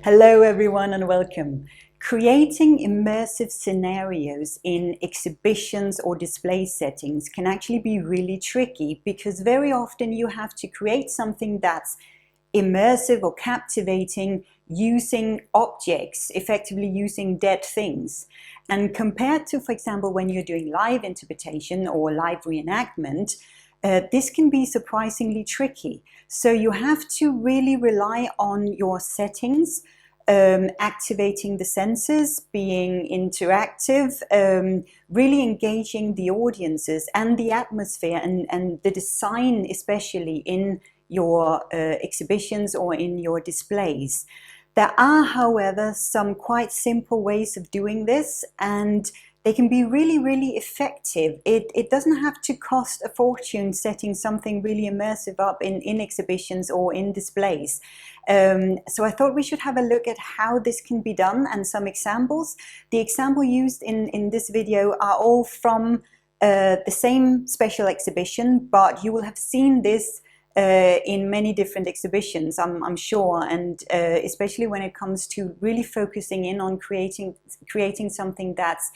Hello everyone and welcome. Creating immersive scenarios in exhibitions or display settings can actually be really tricky because very often you have to create something that's immersive or captivating using objects, effectively using dead things. And compared to, for example, when you're doing live interpretation or live reenactment, this can be surprisingly tricky. So you have to really rely on your settings, activating the senses, being interactive, really engaging the audiences and the atmosphere and the design, especially in your exhibitions or in your displays. There are, however, some quite simple ways of doing this, and they can be really effective. It doesn't have to cost a fortune setting something really immersive up in exhibitions or in displays. So I thought we should have a look at how this can be done and some examples. The example used in this video are all from the same special exhibition, but you will have seen this in many different exhibitions, I'm sure, and especially when it comes to really focusing in on creating something that's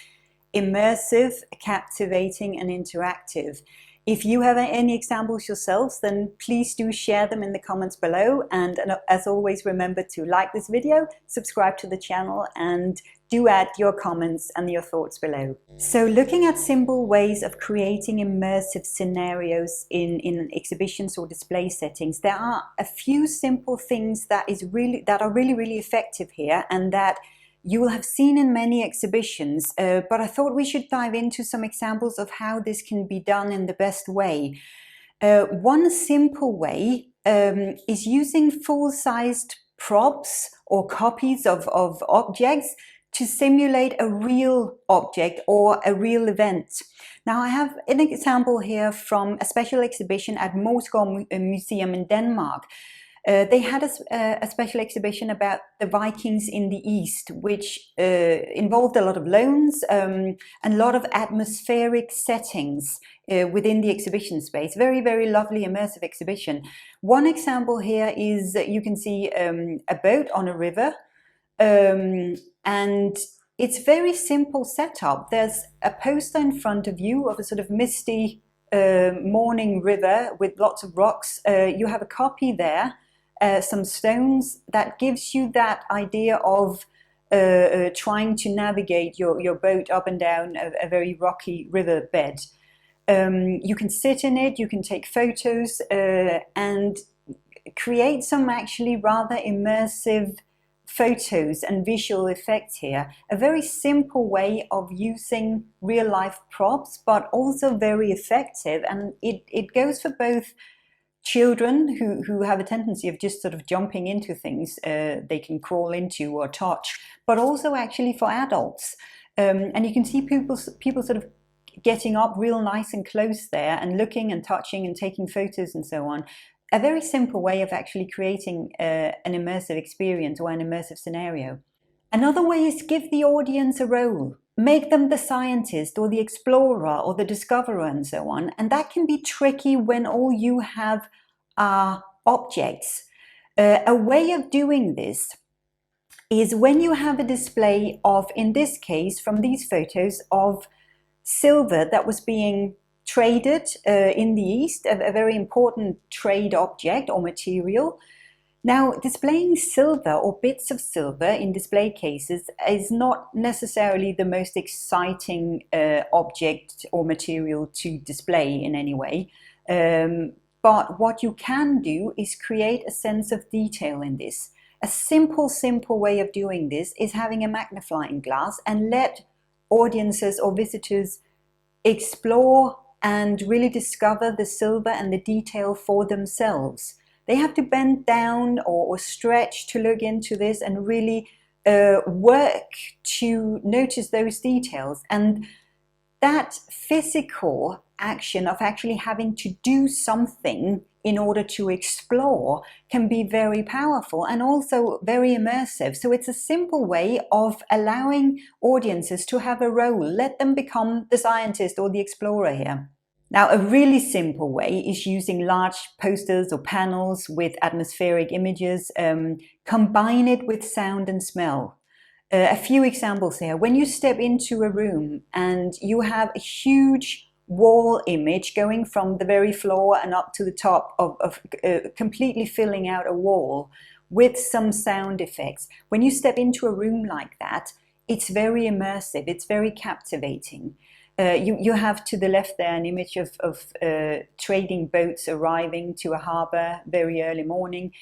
immersive, captivating and interactive. If you have any examples yourselves, then please do share them in the comments below, and as always, remember to like this video, subscribe to the channel, and do add your comments and your thoughts below. So looking at simple ways of creating immersive scenarios in exhibitions or display settings, there are a few simple things that are really effective here and that you will have seen in many exhibitions, but I thought we should dive into some examples of how this can be done in the best way. One simple way is using full-sized props or copies of objects to simulate a real object or a real event. Now I have an example here from a special exhibition at Moesgaard Museum in Denmark. They had a special exhibition about the Vikings in the East, which involved a lot of loans and a lot of atmospheric settings within the exhibition space. Very lovely immersive exhibition. One example here is you can see a boat on a river, and it's very simple setup. There's a poster in front of you of a sort of misty morning river with lots of rocks. You have a copy there. Some stones that gives you that idea of trying to navigate your boat up and down a very rocky river bed. You can sit in it, you can take photos and create some actually rather immersive photos and visual effects here. A very simple way of using real life props, but also very effective, and it goes for both children who have a tendency of just sort of jumping into things they can crawl into or touch, but also actually for adults. And you can see people sort of getting up real nice and close there and looking and touching and taking photos and so on. A very simple way of actually creating an immersive experience or an immersive scenario. Another way is give the audience a role. Make them the scientist or the explorer or the discoverer and so on. And that can be tricky when all you have are objects. A way of doing this is when you have a display of, in this case, from these photos, of silver that was being traded in the East, a very important trade object or material. Now, displaying silver or bits of silver in display cases is not necessarily the most exciting object or material to display in any way. But what you can do is create a sense of detail in this. A simple way of doing this is having a magnifying glass and let audiences or visitors explore and really discover the silver and the detail for themselves. They have to bend down or stretch to look into this and really work to notice those details. And that physical action of actually having to do something in order to explore can be very powerful and also very immersive. So it's a simple way of allowing audiences to have a role. Let them become the scientist or the explorer here. Now, a really simple way is using large posters or panels with atmospheric images. Combine it with sound and smell. A few examples here. When you step into a room and you have a huge wall image going from the very floor and up to the top of completely filling out a wall with some sound effects. When you step into a room like that, it's very immersive, it's very captivating. You have to the left there an image of trading boats arriving to a harbor very early morning.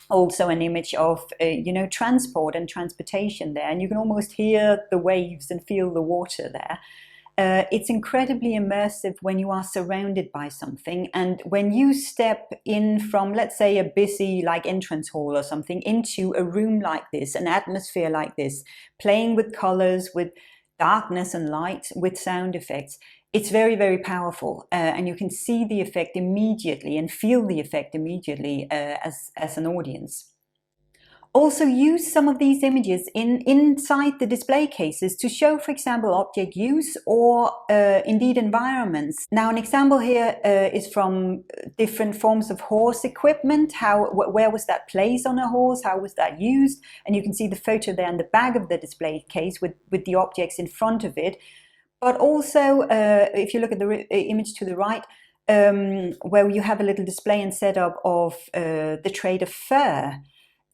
Also an image of transport and transportation there, and you can almost hear the waves and feel the water there. It's incredibly immersive when you are surrounded by something, and when you step in from, let's say, a busy like entrance hall or something into a room like this, an atmosphere like this, playing with colors, with darkness and light, with sound effects, it's very, very powerful, and you can see the effect immediately and feel the effect immediately as an audience. Also use some of these images inside the display cases to show, for example, object use or indeed environments. Now, an example here is from different forms of horse equipment. Where was that placed on a horse? How was that used? And you can see the photo there in the back of the display case with the objects in front of it. But also, if you look at the image to the right, where you have a little display and setup of the trade of fur.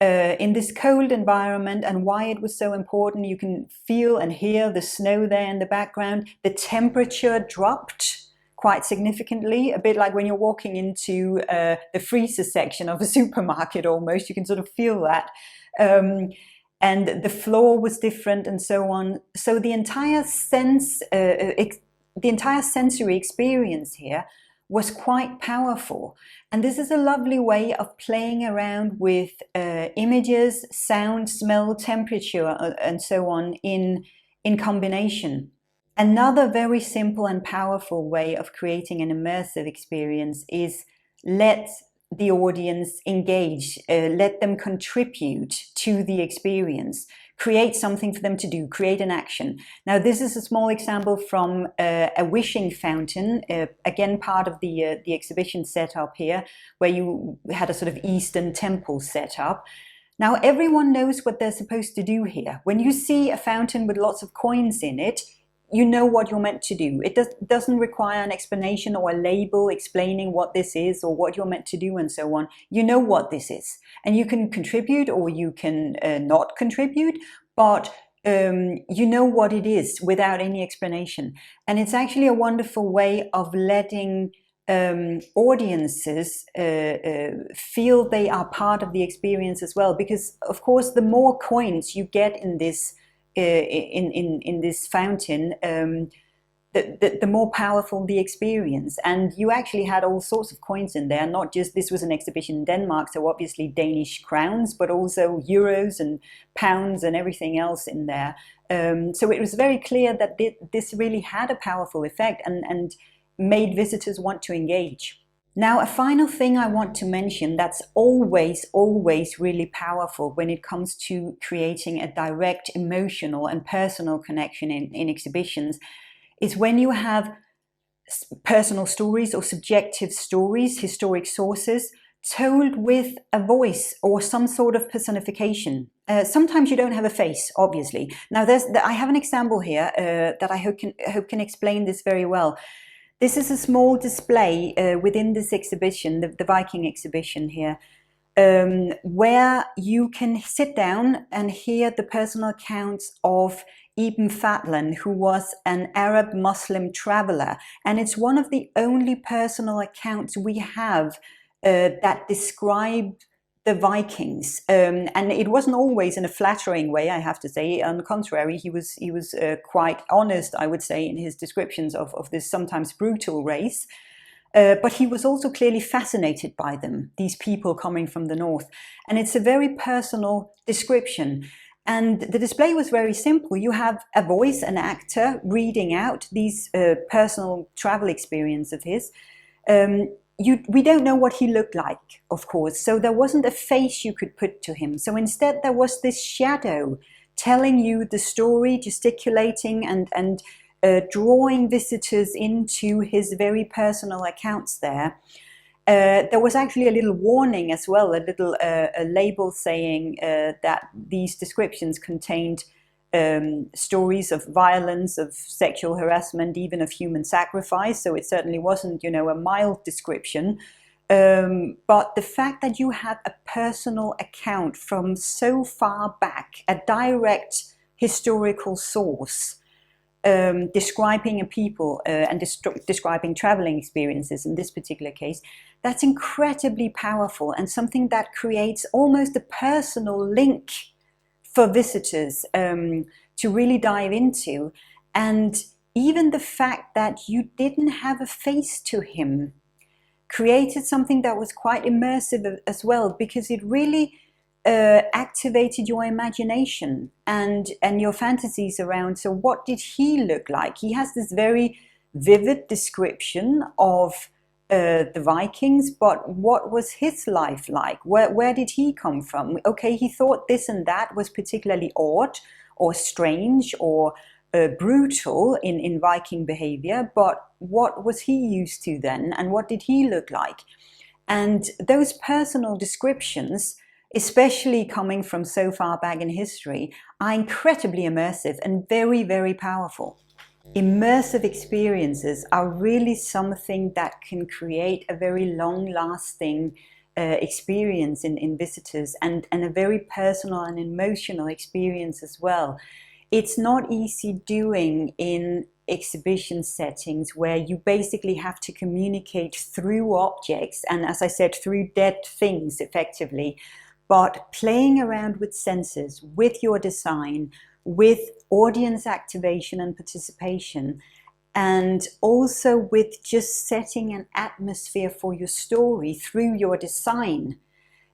In this cold environment, and why it was so important, you can feel and hear the snow there in the background. The temperature dropped quite significantly, a bit like when you're walking into the freezer section of a supermarket almost. You can sort of feel that. And the floor was different and so on. So the entire sensory experience here was quite powerful. And this is a lovely way of playing around with images, sound, smell, temperature, and so on in combination. Another very simple and powerful way of creating an immersive experience is let the audience engage, let them contribute to the experience. Create something for them to do, create an action. Now, this is a small example from a wishing fountain, again, part of the exhibition setup here, where you had a sort of Eastern temple setup. Now, everyone knows what they're supposed to do here. When you see a fountain with lots of coins in it, you know what you're meant to do. It doesn't require an explanation or a label explaining what this is or what you're meant to do and so on. You know what this is. And you can contribute or you can not contribute, but you know what it is without any explanation. And it's actually a wonderful way of letting audiences feel they are part of the experience as well. Because, of course, the more coins you get in this in this fountain, the more powerful the experience. And you actually had all sorts of coins in there, not just, this was an exhibition in Denmark, so obviously Danish crowns, but also euros and pounds and everything else in there. So it was very clear that this really had a powerful effect and made visitors want to engage. Now, a final thing I want to mention that's always really powerful when it comes to creating a direct emotional and personal connection in exhibitions is when you have personal stories or subjective stories, historic sources, told with a voice or some sort of personification. Sometimes you don't have a face, obviously. Now, I have an example here that I hope can explain this very well. This is a small display within this exhibition, the Viking Exhibition here, where you can sit down and hear the personal accounts of Ibn Fadlan, who was an Arab Muslim traveler. And it's one of the only personal accounts we have that describe the Vikings, and it wasn't always in a flattering way, I have to say. On the contrary, he was quite honest, I would say, in his descriptions of this sometimes brutal race. But he was also clearly fascinated by them, these people coming from the north. And it's a very personal description. And the display was very simple. You have a voice, an actor, reading out these personal travel experience of his. We don't know what he looked like, of course, so there wasn't a face you could put to him. So instead there was this shadow telling you the story, gesticulating and drawing visitors into his very personal accounts there. There was actually a little warning as well, a little a label saying that these descriptions contained stories of violence, of sexual harassment, even of human sacrifice. So it certainly wasn't, you know, a mild description. But the fact that you have a personal account from so far back, a direct historical source, describing a people and describing traveling experiences in this particular case, that's incredibly powerful and something that creates almost a personal link for visitors to really dive into. And even the fact that you didn't have a face to him created something that was quite immersive as well, because it really activated your imagination and your fantasies around, so what did he look like? He has this very vivid description of the Vikings, but what was his life like? Where did he come from? Okay, he thought this and that was particularly odd or strange or brutal in Viking behavior, but what was he used to then, and what did he look like? And those personal descriptions, especially coming from so far back in history, are incredibly immersive and very, very powerful. Immersive experiences are really something that can create a very long-lasting experience in visitors, and a very personal and emotional experience as well. It's not easy doing in exhibition settings where you basically have to communicate through objects and, as I said, through dead things effectively. But playing around with senses, with your design, with audience activation and participation, and also with just setting an atmosphere for your story through your design,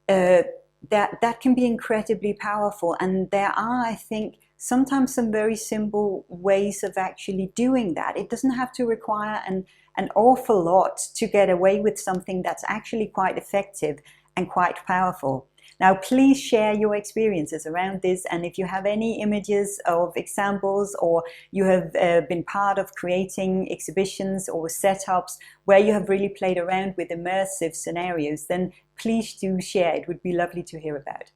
that can be incredibly powerful. And there are, I think, sometimes some very simple ways of actually doing that. It doesn't have to require an awful lot to get away with something that's actually quite effective and quite powerful. Now, please share your experiences around this, and if you have any images of examples, or you have been part of creating exhibitions or setups where you have really played around with immersive scenarios, then please do share. It would be lovely to hear about.